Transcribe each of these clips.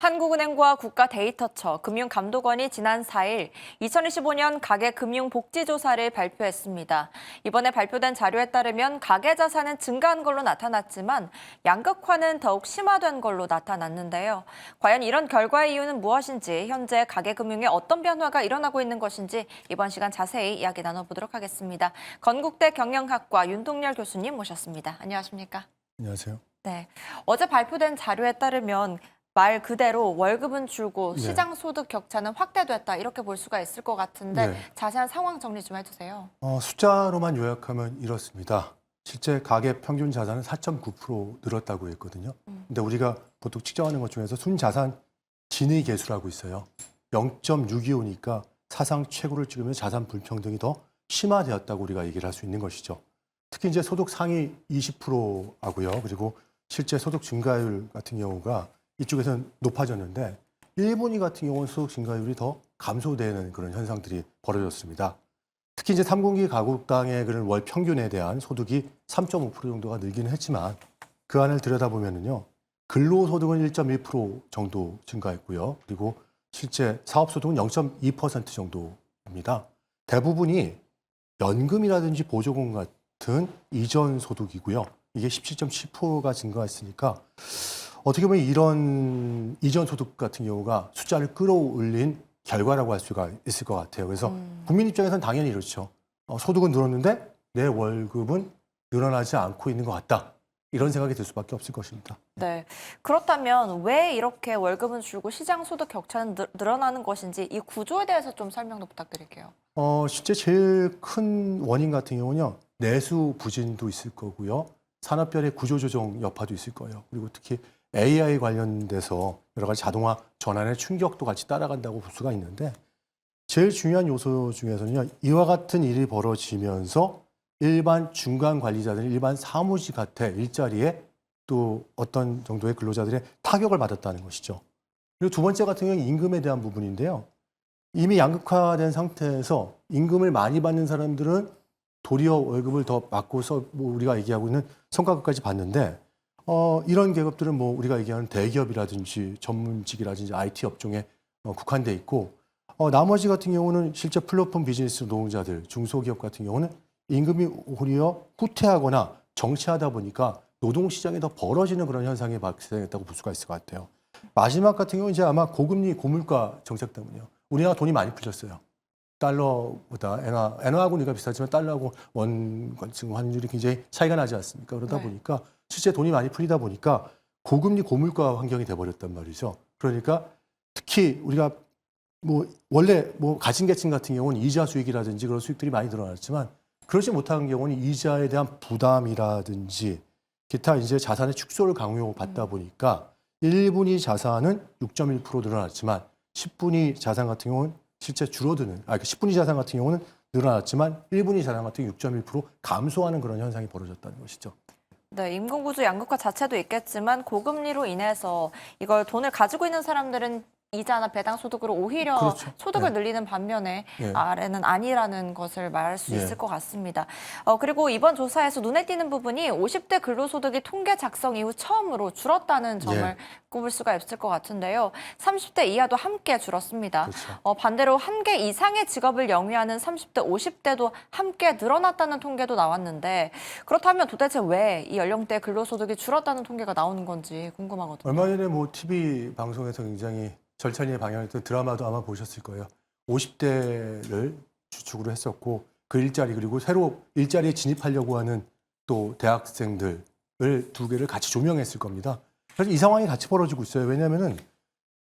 한국은행과 국가데이터처, 금융감독원이 지난 4일 2025년 가계금융복지조사를 발표했습니다. 이번에 발표된 자료에 따르면 가계자산은 증가한 걸로 나타났지만 양극화는 더욱 심화된 걸로 나타났는데요. 과연 이런 결과의 이유는 무엇인지, 현재 가계금융에 어떤 변화가 일어나고 있는 것인지 이번 시간 자세히 이야기 나눠보도록 하겠습니다. 건국대 경영학과 윤동열 교수님 모셨습니다. 안녕하십니까? 안녕하세요. 네, 어제 발표된 자료에 따르면 말 그대로 월급은 줄고 네. 시장 소득 격차는 확대됐다 이렇게 볼 수가 있을 것 같은데 네. 자세한 상황 정리 좀 해주세요. 숫자로만 요약하면 이렇습니다. 실제 가계 평균 자산은 4.9% 늘었다고 했거든요. 근데 우리가 보통 측정하는 것 중에서 순자산 진의 계수라고 있어요. 0.625니까 사상 최고를 찍으면서 자산 불평등이 더 심화되었다고 우리가 얘기를 할 수 있는 것이죠. 특히 이제 소득 상위 20%하고요. 그리고 실제 소득 증가율 같은 경우가 이쪽에서는 높아졌는데 일본이 같은 경우는 소득 증가율이 더 감소되는 그런 현상들이 벌어졌습니다. 특히 이제 3분기 가구당의 그런 월 평균에 대한 소득이 3.5% 정도가 늘기는 했지만 그 안을 들여다보면은요. 근로소득은 1.1% 정도 증가했고요. 그리고 실제 사업소득은 0.2% 정도입니다. 대부분이 연금이라든지 보조금 같은 이전 소득이고요. 이게 17.7%가 증가했으니까 어떻게 보면 이런 이전 소득 같은 경우가 숫자를 끌어올린 결과라고 할 수가 있을 것 같아요. 그래서 국민 입장에서는 당연히 이렇죠. 소득은 늘었는데 내 월급은 늘어나지 않고 있는 것 같다. 이런 생각이 들 수밖에 없을 것입니다. 네, 그렇다면 왜 이렇게 월급은 줄고 시장 소득 격차는 늘어나는 것인지 이 구조에 대해서 좀 설명도 부탁드릴게요. 실제 제일 큰 원인 같은 경우는요. 내수 부진도 있을 거고요. 산업별의 구조조정 여파도 있을 거예요. 그리고 특히 AI 관련돼서 여러 가지 자동화 전환의 충격도 같이 따라간다고 볼 수가 있는데 제일 중요한 요소 중에서는요. 이와 같은 일이 벌어지면서 일반 중간 관리자들, 일반 사무직 같아 일자리에 또 어떤 정도의 근로자들의 타격을 받았다는 것이죠. 그리고 두 번째 같은 경우는 임금에 대한 부분인데요. 이미 양극화된 상태에서 임금을 많이 받는 사람들은 도리어 월급을 더 받고서 뭐 우리가 얘기하고 있는 성과급까지 받는데 이런 계급들은 뭐 우리가 얘기하는 대기업이라든지 전문직이라든지 IT 업종에 국한돼 있고 나머지 같은 경우는 실제 플랫폼 비즈니스 노동자들, 중소기업 같은 경우는 임금이 오히려 후퇴하거나 정체하다 보니까 노동시장이 더 벌어지는 그런 현상이 발생했다고 볼 수가 있을 것 같아요. 마지막 같은 경우는 이제 아마 고금리 고물가 정책 때문이에요. 우리나라 돈이 많이 풀렸어요. 달러보다 엔화하고 우리가 비슷하지만 달러하고 원 지금 환율이 굉장히 차이가 나지 않습니까? 그러다 네. 보니까 실제 돈이 많이 풀리다 보니까 고금리 고물가 환경이 돼버렸단 말이죠. 그러니까 특히 우리가 뭐 원래 뭐 가진 계층 같은 경우는 이자 수익이라든지 그런 수익들이 많이 늘어났지만 그렇지 못한 경우는 이자에 대한 부담이라든지 기타 이제 자산의 축소를 강요받다 보니까 1분위 자산은 6.1% 늘어났지만 10분위 자산 같은 경우는 실제 줄어드는, 10분위 자산 같은 경우는 늘어났지만 1분위 자산 같은 경우 6.1% 감소하는 그런 현상이 벌어졌다는 것이죠. 네, 임금구조 양극화 자체도 있겠지만 고금리로 인해서 이걸 돈을 가지고 있는 사람들은 이자나 배당 소득으로 오히려 그렇죠. 소득을 네. 늘리는 반면에 네. 아래는 아니라는 것을 말할 수 네. 있을 것 같습니다. 그리고 이번 조사에서 눈에 띄는 부분이 50대 근로소득이 통계 작성 이후 처음으로 줄었다는 점을 네. 꼽을 수가 있을 것 같은데요. 30대 이하도 함께 줄었습니다. 그렇죠. 반대로 한 개 이상의 직업을 영위하는 30대, 50대도 함께 늘어났다는 통계도 나왔는데 그렇다면 도대체 왜 이 연령대 근로소득이 줄었다는 통계가 나오는 건지 궁금하거든요. 얼마 전에 뭐 TV 방송에서 굉장히 절찬리에 방영했던 드라마도 아마 보셨을 거예요. 50대를 주축으로 했었고 그 일자리 그리고 새로 일자리에 진입하려고 하는 또 대학생들을 두 개를 같이 조명했을 겁니다. 그래서 이 상황이 같이 벌어지고 있어요. 왜냐하면은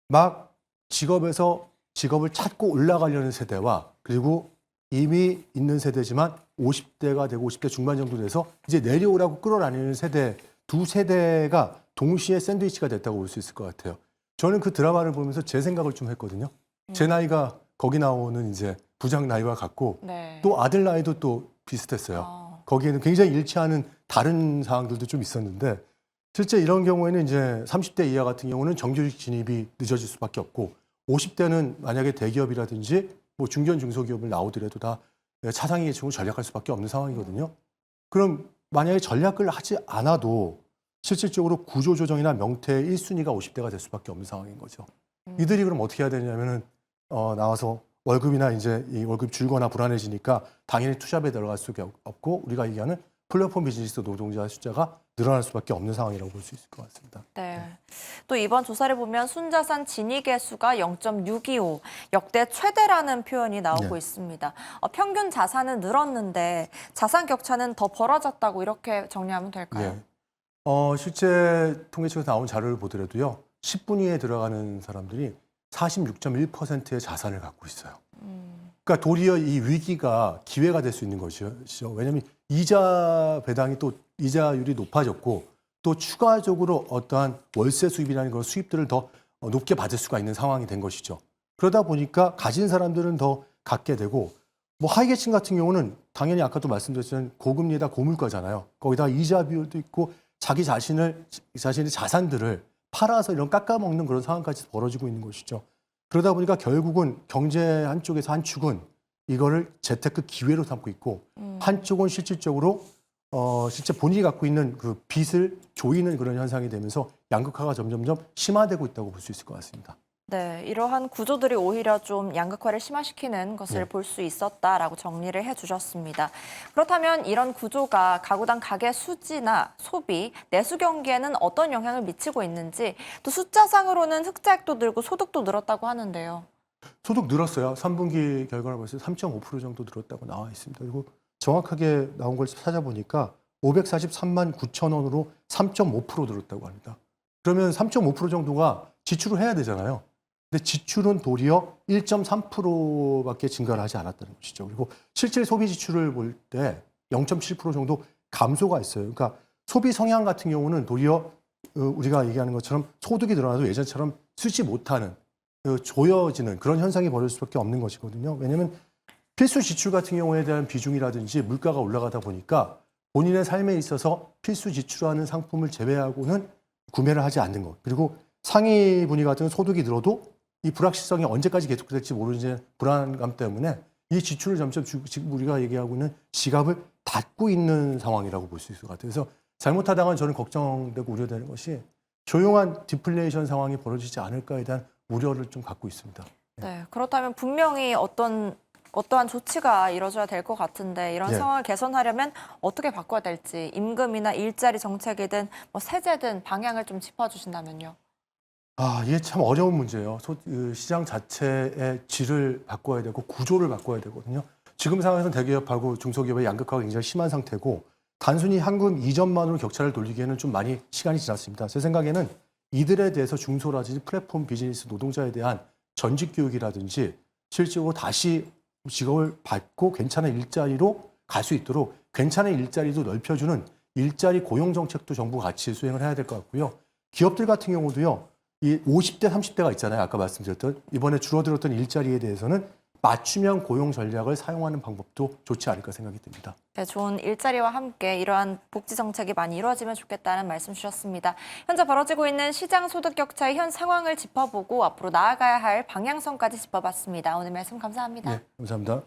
막 직업에서 직업을 찾고 올라가려는 세대와 그리고 이미 있는 세대지만 50대가 되고 50대 중반 정도 돼서 이제 내려오라고 끌어다니는 세대 두 세대가 동시에 샌드위치가 됐다고 볼 수 있을 것 같아요. 저는 그 드라마를 보면서 제 생각을 좀 했거든요. 제 나이가 거기 나오는 이제 부장 나이와 같고 네. 또 아들 나이도 또 비슷했어요. 거기에는 굉장히 일치하는 다른 사항들도 좀 있었는데 실제 이런 경우에는 이제 30대 이하 같은 경우는 정규직 진입이 늦어질 수밖에 없고 50대는 만약에 대기업이라든지 뭐 중견 중소기업을 나오더라도 다 차상위 계층으로 전략할 수밖에 없는 상황이거든요. 그럼 만약에 전략을 하지 않아도 실질적으로 구조조정이나 명퇴의 1순위가 50대가 될 수밖에 없는 상황인 거죠. 이들이 그럼 어떻게 해야 되냐면은 나와서 월급이나 이제 이 월급 줄거나 불안해지니까 당연히 투잡에 들어갈 수밖에 없고 우리가 얘기하는 플랫폼 비즈니스 노동자 숫자가 늘어날 수밖에 없는 상황이라고 볼 수 있을 것 같습니다. 네. 또 이번 조사를 보면 순자산 진입 수가 0.625, 역대 최대라는 표현이 나오고 네. 있습니다. 평균 자산은 늘었는데 자산 격차는 더 벌어졌다고 이렇게 정리하면 될까요? 실제 통계청에서 나온 자료를 보더라도요. 10분 이에 들어가는 사람들이 46.1%의 자산을 갖고 있어요. 그러니까 도리어 이 위기가 기회가 될 수 있는 것이죠. 왜냐하면 이자 배당이 또 이자율이 높아졌고 또 추가적으로 어떠한 월세 수입이라는 그런 수입들을 더 높게 받을 수가 있는 상황이 된 것이죠. 그러다 보니까 가진 사람들은 더 갖게 되고 뭐 하위계층 같은 경우는 당연히 아까도 말씀드렸지만 고금리에다 고물가잖아요. 거기다 이자 비율도 있고 자신의 자산들을 팔아서 이런 깎아먹는 그런 상황까지 벌어지고 있는 것이죠. 그러다 보니까 결국은 경제 한쪽에서 한 축은 이거를 재테크 기회로 삼고 있고 한쪽은 실질적으로 실제 본인이 갖고 있는 그 빚을 조이는 그런 현상이 되면서 양극화가 점점점 심화되고 있다고 볼 수 있을 것 같습니다. 네, 이러한 구조들이 오히려 좀 양극화를 심화시키는 것을 네. 볼 수 있었다라고 정리를 해주셨습니다. 그렇다면 이런 구조가 가구당 가계 수지나 소비, 내수 경기에는 어떤 영향을 미치고 있는지 또 숫자상으로는 흑자액도 늘고 소득도 늘었다고 하는데요. 소득 늘었어요. 3분기 결과를 벌써 3.5% 정도 늘었다고 나와 있습니다. 그리고 정확하게 나온 걸 찾아보니까 543만 9천 원으로 3.5% 늘었다고 합니다. 그러면 3.5% 정도가 지출을 해야 되잖아요. 근데 지출은 도리어 1.3%밖에 증가를 하지 않았다는 것이죠. 그리고 실질 소비 지출을 볼 때 0.7% 정도 감소가 있어요. 그러니까 소비 성향 같은 경우는 도리어 우리가 얘기하는 것처럼 소득이 늘어나도 예전처럼 쓰지 못하는 조여지는 그런 현상이 벌어질 수밖에 없는 것이거든요. 왜냐하면 필수 지출 같은 경우에 대한 비중이라든지 물가가 올라가다 보니까 본인의 삶에 있어서 필수 지출하는 상품을 제외하고는 구매를 하지 않는 것. 그리고 상위 분위 같은 소득이 늘어도 이 불확실성이 언제까지 계속될지 모르는 불안감 때문에 이 지출을 점점 지금 우리가 얘기하고 있는 지갑을 닫고 있는 상황이라고 볼 수 있을 것 같아요. 그래서 잘못하다가는 저는 걱정되고 우려되는 것이 조용한 디플레이션 상황이 벌어지지 않을까에 대한 우려를 좀 갖고 있습니다. 네, 그렇다면 분명히 어떠한 조치가 이뤄져야 될 것 같은데 이런 예. 상황을 개선하려면 어떻게 바꿔야 될지 임금이나 일자리 정책이든 뭐 세제든 방향을 좀 짚어주신다면요. 이게 참 어려운 문제예요. 시장 자체의 질을 바꿔야 되고 구조를 바꿔야 되거든요. 지금 상황에서는 대기업하고 중소기업의 양극화가 굉장히 심한 상태고 단순히 현금 이전만으로 격차를 돌리기에는 좀 많이 시간이 지났습니다. 제 생각에는 이들에 대해서 중소라든지 플랫폼 비즈니스 노동자에 대한 전직 교육이라든지 실질적으로 다시 직업을 받고 괜찮은 일자리로 갈 수 있도록 괜찮은 일자리도 넓혀주는 일자리 고용 정책도 정부가 같이 수행을 해야 될 것 같고요. 기업들 같은 경우도요. 이 50대, 30대가 있잖아요. 아까 말씀드렸던 이번에 줄어들었던 일자리에 대해서는 맞춤형 고용 전략을 사용하는 방법도 좋지 않을까 생각이 듭니다. 네, 좋은 일자리와 함께 이러한 복지 정책이 많이 이루어지면 좋겠다는 말씀 주셨습니다. 현재 벌어지고 있는 시장 소득 격차의 현 상황을 짚어보고 앞으로 나아가야 할 방향성까지 짚어봤습니다. 오늘 말씀 감사합니다. 네, 감사합니다.